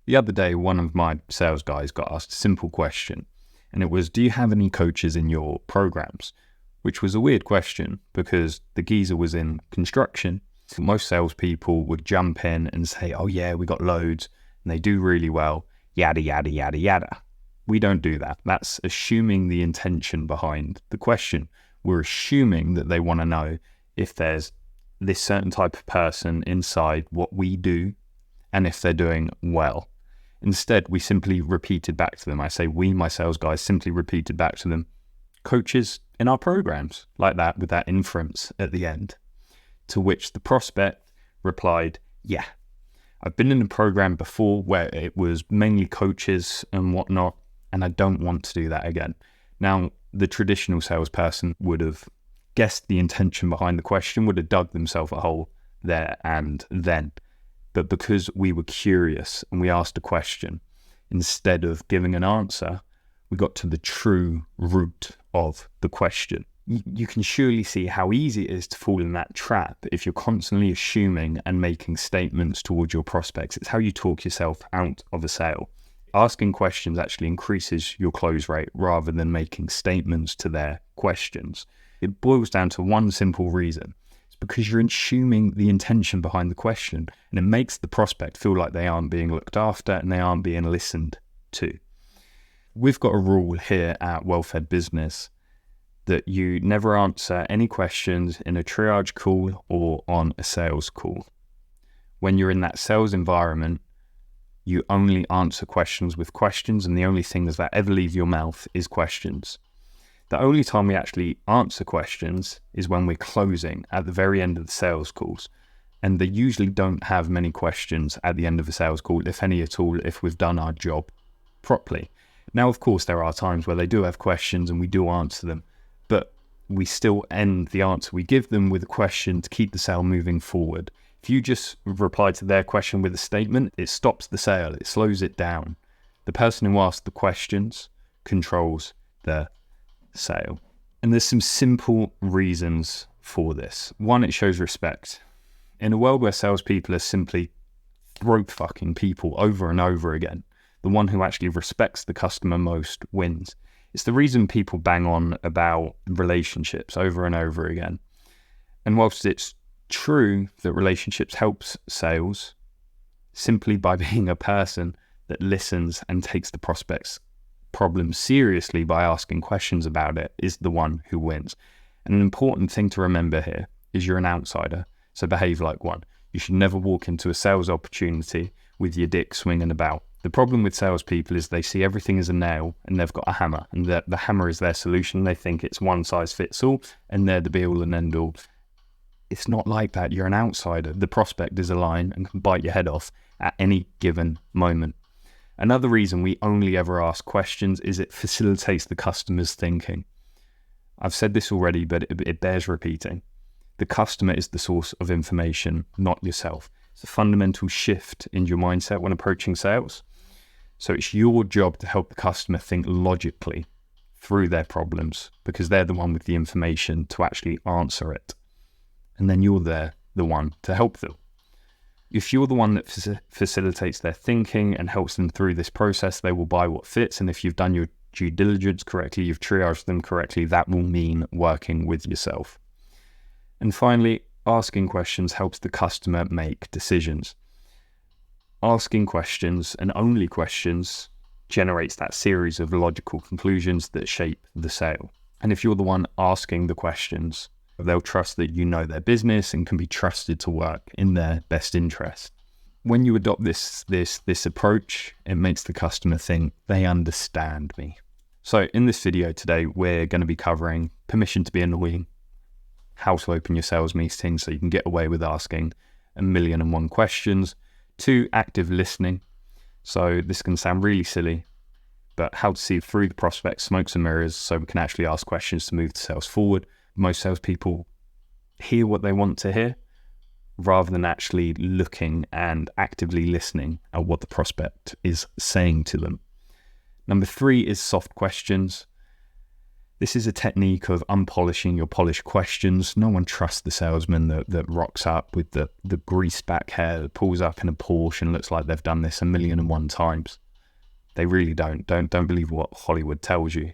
The other day, one of my sales guys got asked a simple question, and it was, do you have any coaches in your programs? Which was a weird question because the geezer was in construction. Most salespeople would jump in and say, oh yeah, we got loads, and they do really well, yada, yada, yada, yada. We don't do that. That's assuming the intention behind the question. We're assuming that they want to know if there's this certain type of person inside what we do and if they're doing well. Instead, we simply repeated back to them. I say we, my sales guys, simply repeated back to them, coaches in our programs, like that, with that inference at the end. To which the prospect replied, yeah, I've been in a program before where it was mainly coaches and whatnot, and I don't want to do that again. Now, the traditional salesperson would have guessed the intention behind the question, would have dug themselves a hole there and then. But because we were curious and we asked a question, instead of giving an answer, we got to the true root of the question. You can surely see how easy it is to fall in that trap if you're constantly assuming and making statements towards your prospects. It's how you talk yourself out of a sale. Asking questions actually increases your close rate rather than making statements to their questions. It boils down to one simple reason. It's because you're assuming the intention behind the question, and it makes the prospect feel like they aren't being looked after and they aren't being listened to. We've got a rule here at Well-Fed Business that you never answer any questions in a triage call or on a sales call. When you're in that sales environment, you only answer questions with questions, and the only things that ever leave your mouth is questions. The only time we actually answer questions is when we're closing at the very end of the sales calls. And they usually don't have many questions at the end of a sales call, if any at all, if we've done our job properly. Now, of course, there are times where they do have questions and we do answer them, but we still end the answer we give them with a question to keep the sale moving forward. If you just reply to their question with a statement, it stops the sale, it slows it down. The person who asks the questions controls the sale. And there's some simple reasons for this. One, it shows respect. In a world where salespeople are simply throat fucking people over and over again, the one who actually respects the customer most wins. It's the reason people bang on about relationships over and over again. And whilst it's true that relationships helps sales, simply by being a person that listens and takes the prospect's problem seriously by asking questions about it is the one who wins. And an important thing to remember here is you're an outsider, so behave like one. You should never walk into a sales opportunity with your dick swinging about. The problem with salespeople is they see everything as a nail and they've got a hammer, and the hammer is their solution. They think it's one size fits all and they're the be all and end all. It's not like that. You're an outsider. The prospect is a lion and can bite your head off at any given moment. Another reason we only ever ask questions is it facilitates the customer's thinking. I've said this already, but it bears repeating. The customer is the source of information, not yourself. It's a fundamental shift in your mindset when approaching sales. So it's your job to help the customer think logically through their problems, because they're the one with the information to actually answer it. And then you're there, the one to help them. If you're the one that facilitates their thinking and helps them through this process, they will buy what fits. And if you've done your due diligence correctly, you've triaged them correctly, that will mean working with yourself. And finally, asking questions helps the customer make decisions. Asking questions, and only questions, generates that series of logical conclusions that shape the sale. And if you're the one asking the questions, they'll trust that you know their business and can be trusted to work in their best interest. When you adopt this approach, it makes the customer think they understand me. So in this video today, we're going to be covering permission to be annoying, how to open your sales meeting so you can get away with asking 1,000,001 questions, 2, active listening. So this can sound really silly, but how to see through the prospect, smokes and mirrors, so we can actually ask questions to move the sales forward. Most salespeople hear what they want to hear rather than actually looking and actively listening at what the prospect is saying to them. Number 3 is soft questions. This is a technique of unpolishing your polished questions. No one trusts the salesman that rocks up with the greased back hair that pulls up in a Porsche and looks like they've done this 1,000,001 times. They really don't. Don't believe what Hollywood tells you.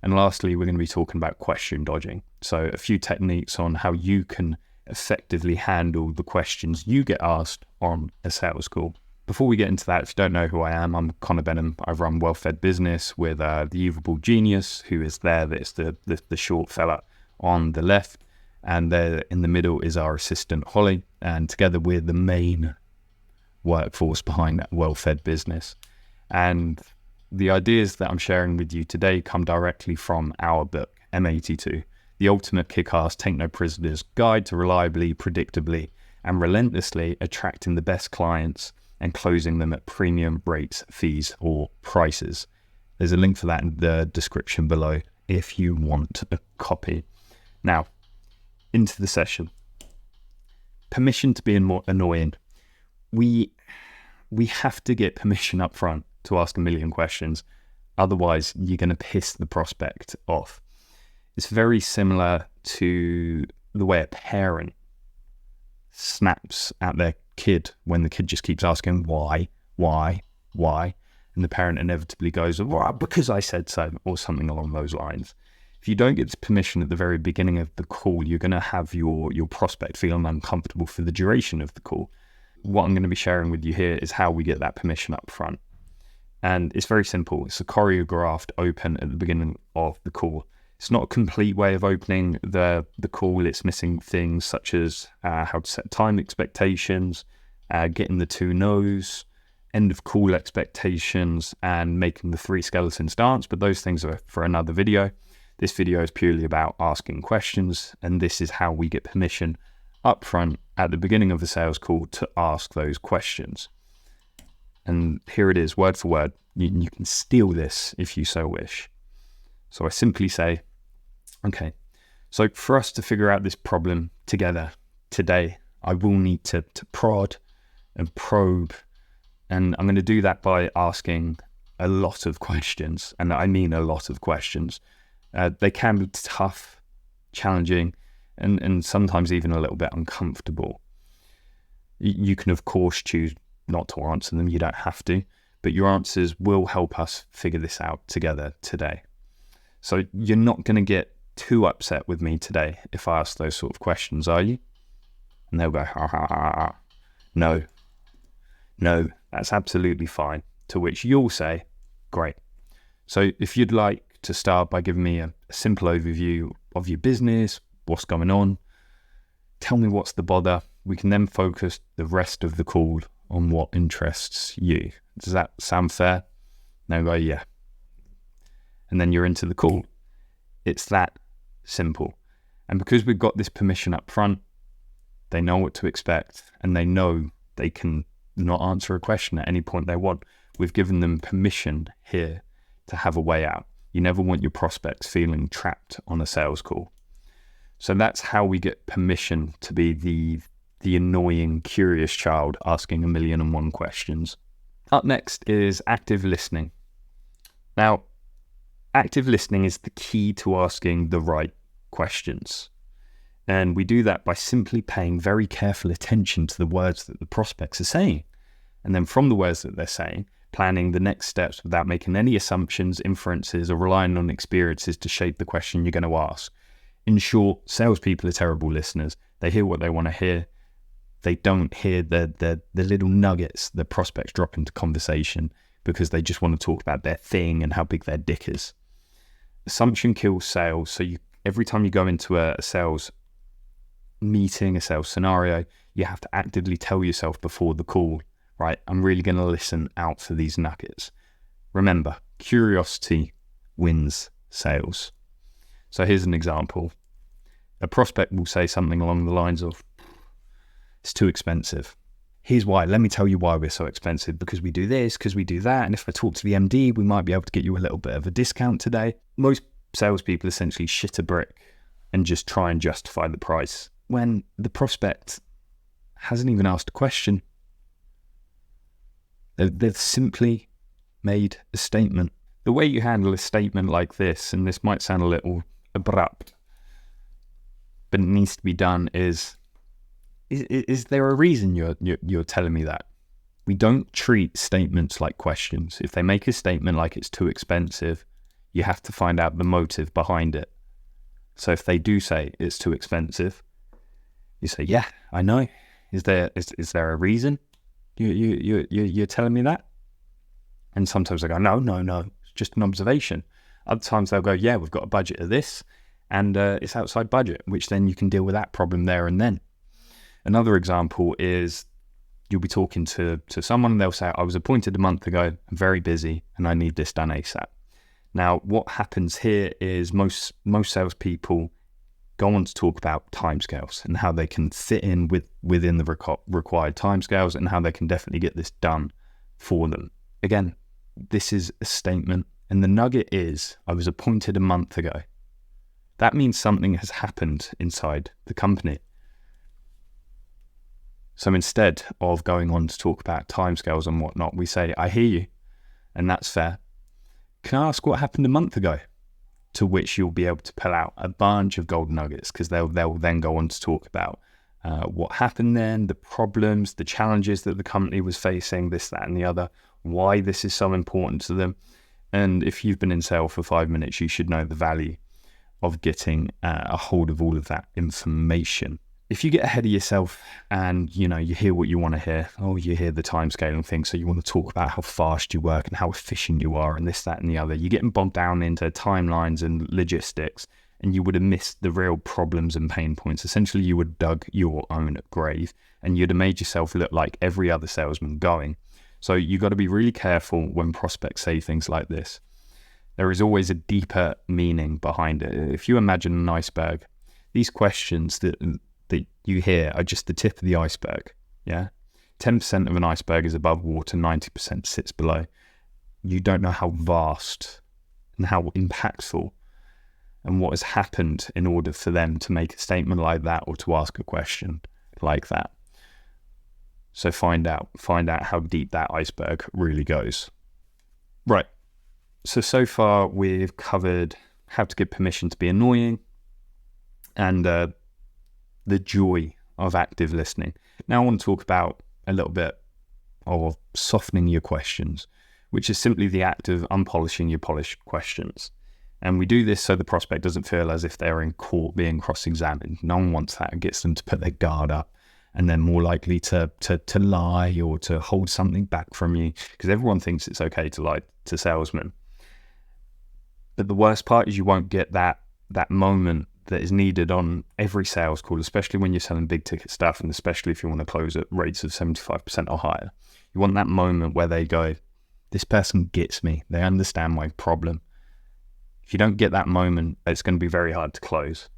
And lastly, we're going to be talking about question dodging. So a few techniques on how you can effectively handle the questions you get asked on a sales call. Before we get into that, if you don't know who I am, I'm Connor Benham. I run Well-Fed Business with the Evil Genius, who is there. That's the short fella on the left. And there in the middle is our assistant, Holly. And together we're the main workforce behind that Well-Fed Business. And the ideas that I'm sharing with you today come directly from our book, M82, The Ultimate Kick-Ass Take No Prisoners Guide to Reliably, Predictably, and Relentlessly Attracting the Best Clients and Closing Them at Premium Rates, Fees, or Prices. There's a link for that in the description below if you want a copy. Now, into the session. Permission to be more annoying. We have to get permission up front to ask 1,000,000 questions. Otherwise, you're going to piss the prospect off. It's very similar to the way a parent snaps at their kid when the kid just keeps asking why, and the parent inevitably goes, well, because I said so, or something along those lines. If you don't get this permission at the very beginning of the call, you're going to have your prospect feeling uncomfortable for the duration of the call. What I'm going to be sharing with you here is how we get that permission up front. And it's very simple. It's a choreographed open at the beginning of the call. It's not a complete way of opening the call. It's missing things such as how to set time expectations, getting the 2 no's, end of call expectations, and making the 3 skeletons dance. But those things are for another video. This video is purely about asking questions, and this is how we get permission up front at the beginning of the sales call to ask those questions. And here it is, word for word. You can steal this if you so wish. So I simply say, okay, so for us to figure out this problem together today, I will need to prod and probe. And I'm going to do that by asking a lot of questions. And I mean a lot of questions. They can be tough, challenging, and sometimes even a little bit uncomfortable. You can, of course, choose not to answer them. You don't have to, but your answers will help us figure this out together today. So you're not going to get too upset with me today if I ask those sort of questions, are you? And they'll go, ha, ha, ha, ha. No, that's absolutely fine. To which you'll say, great. So if you'd like to start by giving me a simple overview of your business, what's going on, tell me what's the bother. We can then focus the rest of the call on what interests you. Does that sound fair? No, go, yeah. And then you're into the call. It's that simple. And because we've got this permission up front, they know what to expect, and they know they can not answer a question at any point they want. We've given them permission here to have a way out. You never want your prospects feeling trapped on a sales call. So that's how we get permission to be the annoying, curious child asking 1,000,001 questions. Up next is active listening. Now, active listening is the key to asking the right questions. And we do that by simply paying very careful attention to the words that the prospects are saying. And then from the words that they're saying, planning the next steps without making any assumptions, inferences, or relying on experiences to shape the question you're going to ask. In short, salespeople are terrible listeners. They hear what they want to hear. They don't hear the little nuggets that prospects drop into conversation because they just want to talk about their thing and how big their dick is. Assumption kills sales. So every time you go into a sales meeting, a sales scenario, you have to actively tell yourself before the call, right, I'm really going to listen out for these nuggets. Remember, curiosity wins sales. So here's an example. A prospect will say something along the lines of, it's too expensive. Here's why. Let me tell you why we're so expensive. Because we do this, because we do that. And if I talk to the MD, we might be able to get you a little bit of a discount today. Most salespeople essentially shit a brick and just try and justify the price when the prospect hasn't even asked a question. They've simply made a statement. the way you handle a statement like this, and this might sound a little abrupt, but it needs to be done, is there a reason you're telling me that? We don't treat statements like questions. If they make a statement like it's too expensive, you have to find out the motive behind it. So if they do say it's too expensive, you say, yeah, I know. Is there a reason you're telling me that? And sometimes I go, no, it's just an observation. Other times they'll go, yeah, we've got a budget of this, and it's outside budget, which then you can deal with that problem there and then. Another example is you'll be talking to someone and they'll say, I was appointed a month ago, I'm very busy, and I need this done ASAP. Now, what happens here is most salespeople go on to talk about timescales and how they can fit in within the required timescales and how they can definitely get this done for them. Again, this is a statement, and the nugget is, I was appointed a month ago. That means something has happened inside the company. So instead of going on to talk about timescales and whatnot, we say, I hear you, and that's fair. Can I ask what happened a month ago? To which you'll be able to pull out a bunch of gold nuggets, because they'll then go on to talk about what happened then, the problems, the challenges that the company was facing, this, that, and the other, why this is so important to them. And if you've been in sales for 5 minutes, you should know the value of getting a hold of all of that information. If you get ahead of yourself and, you hear what you want to hear, you hear the time scaling thing, so you want to talk about how fast you work and how efficient you are and this, that, and the other, you're getting bogged down into timelines and logistics, and you would have missed the real problems and pain points. Essentially, you would have dug your own grave, and you'd have made yourself look like every other salesman going. So you've got to be really careful when prospects say things like this. There is always a deeper meaning behind it. If you imagine an iceberg, these questions that you hear are just the tip of the iceberg. Yeah, 10% of an iceberg is above water, 90% sits below. You don't know how vast and how impactful and what has happened in order for them to make a statement like that or to ask a question like that. So find out how deep that iceberg really goes. Right. So far we've covered how to get permission to be annoying and the joy of active listening. Now I want to talk about a little bit of softening your questions, which is simply the act of unpolishing your polished questions. And we do this so the prospect doesn't feel as if they're in court being cross-examined. No one wants that. It gets them to put their guard up, and they're more likely to lie or to hold something back from you, because everyone thinks it's okay to lie to salesmen. But the worst part is you won't get that moment that is needed on every sales call, especially when you're selling big ticket stuff, and especially if you want to close at rates of 75% or higher. You want that moment where they go, this person gets me, they understand my problem. If you don't get that moment, it's going to be very hard to close.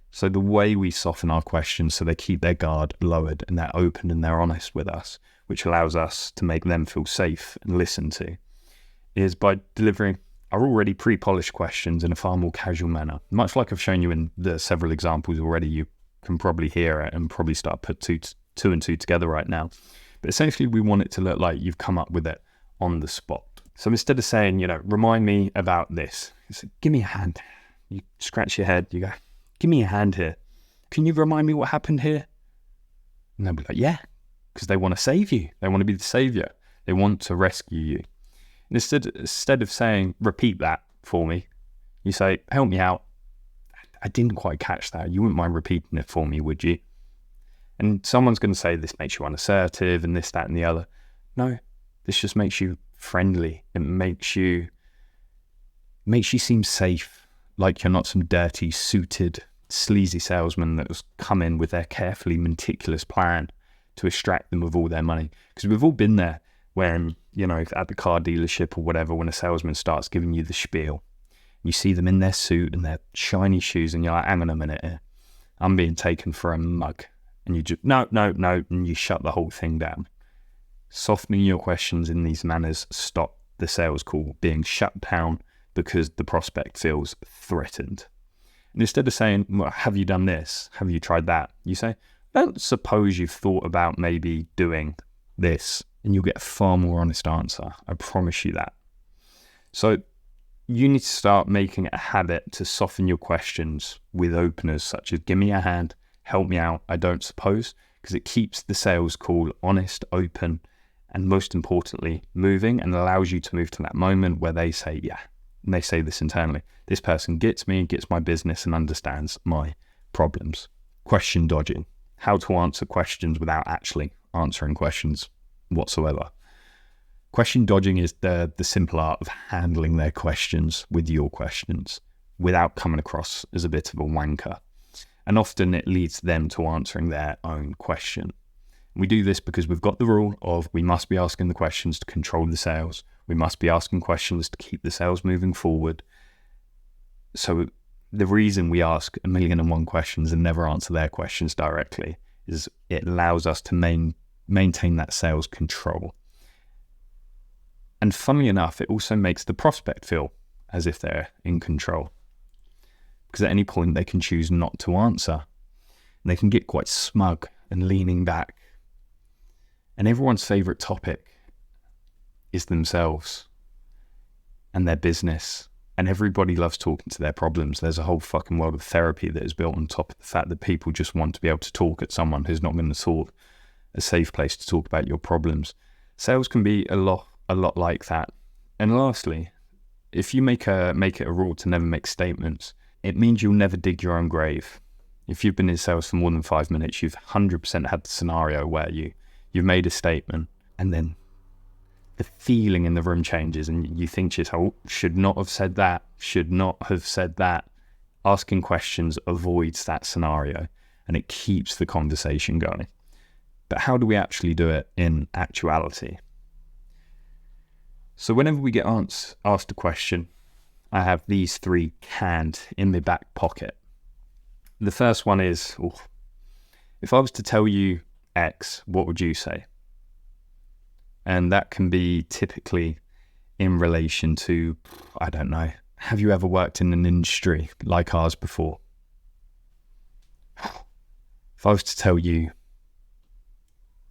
So the way we soften our questions so they keep their guard lowered and they're open and they're honest with us, which allows us to make them feel safe and listened to, is by delivering our already pre-polished questions in a far more casual manner. Much like I've shown you in the several examples already, you can probably hear it and probably start put two and two together right now. But essentially we want it to look like you've come up with it on the spot. So instead of saying, remind me about this, you say, give me a hand. You scratch your head, you go, give me a hand here. Can you remind me what happened here? And they'll be like, yeah, because they want to save you. They want to be the savior. They want to rescue you. And instead of saying, repeat that for me, you say, help me out. I didn't quite catch that. You wouldn't mind repeating it for me, would you? And someone's going to say, this makes you unassertive and this, that, and the other. No, this just makes you friendly. It makes you seem safe, like you're not some dirty, suited, sleazy salesman that has come in with their carefully meticulous plan to extract them of all their money. Because we've all been there when, at the car dealership or whatever, when a salesman starts giving you the spiel, you see them in their suit and their shiny shoes, and you're like, hang on a minute here, I'm being taken for a mug. And you just, no, and you shut the whole thing down. Softening your questions in these manners stop the sales call being shut down because the prospect feels threatened. And instead of saying, well, have you done this? Have you tried that? You say, I don't suppose you've thought about maybe doing this, and you'll get a far more honest answer. I promise you that. So you need to start making it a habit to soften your questions with openers such as give me a hand, help me out, I don't suppose, because it keeps the sales call honest, open, and most importantly, moving, and allows you to move to that moment where they say, yeah, and they say this internally, this person gets me, gets my business, and understands my problems. Question dodging, how to answer questions without actually answering questions whatsoever. Question dodging is the simple art of handling their questions with your questions without coming across as a bit of a wanker. And often it leads them to answering their own question. We do this because we've got the rule of we must be asking the questions to control the sales. We must be asking questions to keep the sales moving forward. So the reason we ask 1,000,001 questions and never answer their questions directly is it allows us to maintain that sales control. And funnily enough, it also makes the prospect feel as if they're in control. Because at any point they can choose not to answer. And they can get quite smug and leaning back. And everyone's favorite topic is themselves and their business. And everybody loves talking to their problems. There's a whole fucking world of therapy that is built on top of the fact that people just want to be able to talk at someone who's not going to talk, a safe place to talk about your problems. Sales can be a lot like that. And lastly, if you make it a rule to never make statements, it means you'll never dig your own grave. If you've been in sales for more than 5 minutes, you've 100% had the scenario where you've made a statement and then the feeling in the room changes and you think to yourself, should not have said that, should not have said that. Asking questions avoids that scenario and it keeps the conversation going. But how do we actually do it in actuality? So whenever we get asked a question, I have these 3 canned in my back pocket. The first one is, if I was to tell you X, what would you say? And that can be typically in relation to, I don't know, have you ever worked in an industry like ours before? If I was to tell you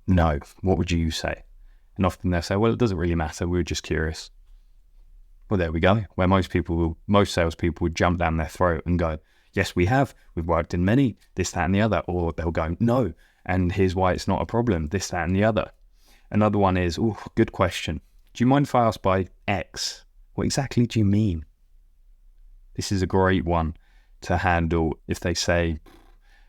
no, what would you say? And often they'll say, well, it doesn't really matter, we were just curious. Well, there we go, where most salespeople would jump down their throat and go, yes, we've worked in many, this, that, and the other. Or they'll go, no, and here's why it's not a problem, this, that, and the other. Another one is, good question. Do you mind if I ask by X? What exactly do you mean? This is a great one to handle if they say,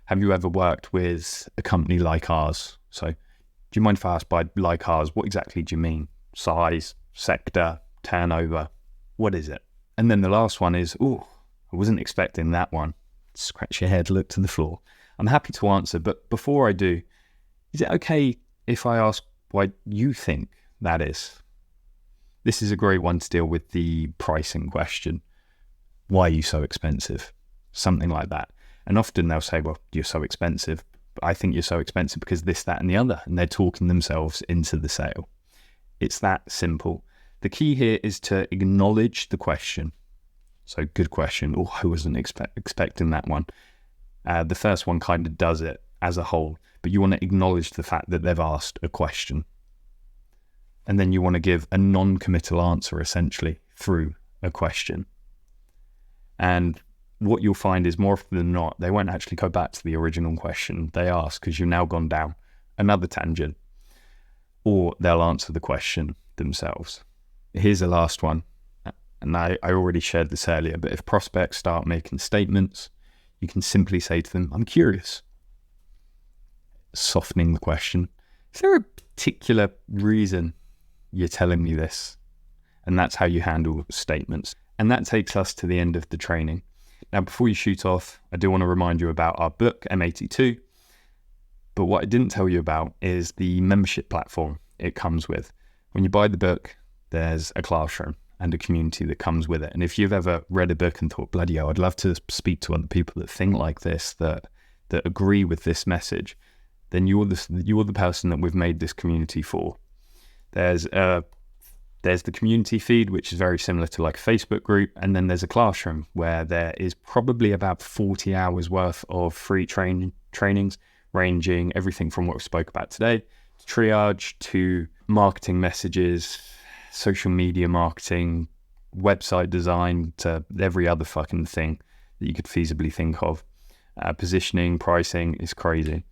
have you ever worked with a company like ours? So, do you mind if I ask by like ours, what exactly do you mean? Size, sector, turnover, what is it? And then the last one is, I wasn't expecting that one. Scratch your head, look to the floor. I'm happy to answer, but before I do, is it okay if I ask why you think that is? This is a great one to deal with the pricing question. Why are you so expensive? Something like that. And often they'll say, well, you're so expensive. I think you're so expensive because this, that, and the other. And they're talking themselves into the sale. It's that simple. The key here is to acknowledge the question. So good question. I wasn't expecting that one. The first one kind of does it as a whole, but you want to acknowledge the fact that they've asked a question. And then you want to give a non-committal answer essentially through a question. And what you'll find is more often than not, they won't actually go back to the original question they asked because you've now gone down another tangent, or they'll answer the question themselves. Here's the last one. And I already shared this earlier, but if prospects start making statements, you can simply say to them, I'm curious. Softening the question. Is there a particular reason you're telling me this? And that's how you handle statements. And that takes us to the end of the training. Now, before you shoot off, I do want to remind you about our book, M82. But what I didn't tell you about is the membership platform it comes with. When you buy the book, there's a classroom and a community that comes with it. And if you've ever read a book and thought, bloody hell, I'd love to speak to other people that think like this, that agree with this message, then you're the person that we've made this community for. There's the community feed, which is very similar to like a Facebook group. And then there's a classroom where there is probably about 40 hours worth of free trainings, ranging everything from what we spoke about today, to triage, to marketing messages, social media marketing, website design to every other fucking thing that you could feasibly think of. Positioning, pricing is crazy.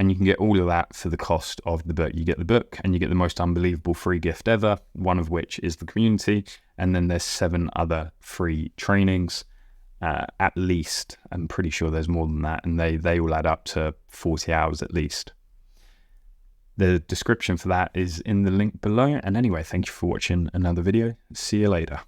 And you can get all of that for the cost of the book. You get the book and you get the most unbelievable free gift ever, one of which is the community. And then there's 7 other free trainings, at least. I'm pretty sure there's more than that. And they all add up to 40 hours at least. The description for that is in the link below. And anyway, thank you for watching another video. See you later.